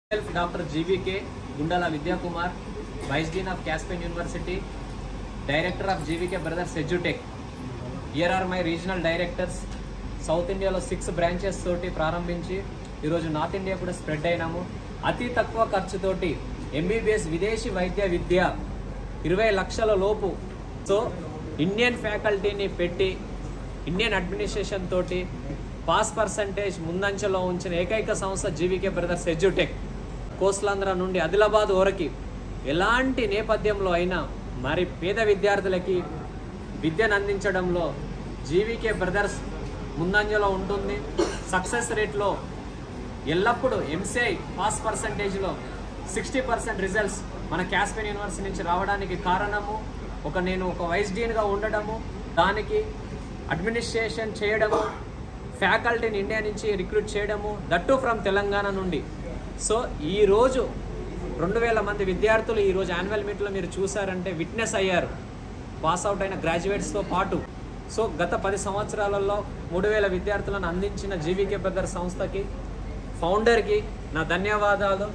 Myself Dr. GVK Gundala Vidya Kumar, Vice Dean of Caspian University, Director of GVK Brothers EduTech. Here are my regional directors. South India lo 6 branches తోటి ప్రారంభించి ఈ రోజు north India కూడా spread అయినాము. అతి తక్కువ ఖర్చుతోటి MBBS విదేశీ వైద్య విద్య 20 లక్షల లోపు. సో ఇండియన్ ఫ్యాకల్టీని పెట్టి ఇండియన్ అడ్మినిస్ట్రేషన్ తోటి పాస్ పర్సంటేజ్ ముందంచెలో ఉంచిన ఏకైక సంస్థ GVK Brothers EduTech. కోస్లాంధ్ర నుండి ఆదిలాబాద్ వరకు ఎలాంటి నేపథ్యంలో అయినా మరి పేద విద్యార్థులకి విద్యను అందించడంలో GVK Brothers ముందంజలో ఉంటుంది. సక్సెస్ రేట్లో ఎల్లప్పుడూ MCI పాస్ పర్సంటేజ్లో 60% రిజల్ట్స్ మన కాస్పియన్ యూనివర్సిటీ నుంచి రావడానికి కారణము నేను ఒక వైస్ డీన్గా ఉండడము, దానికి అడ్మినిస్ట్రేషన్ చేయడము, ఫ్యాకల్టీని ఇండియా నుంచి రిక్రూట్ చేయడము, దట్టు ఫ్రమ్ తెలంగాణ నుండి. సో ఈరోజు 2000 మంది విద్యార్థులు ఈరోజు యాన్యువల్ మీట్లో మీరు చూసారంటే విట్నెస్ అయ్యారు, పాస్ అవుట్ అయిన గ్రాడ్యుయేట్స్తో పాటు. సో గత 10 సంవత్సరాలలో 3000 విద్యార్థులను అందించిన GVK Brothers సంస్థకి, ఫౌండర్కి నా ధన్యవాదాలు.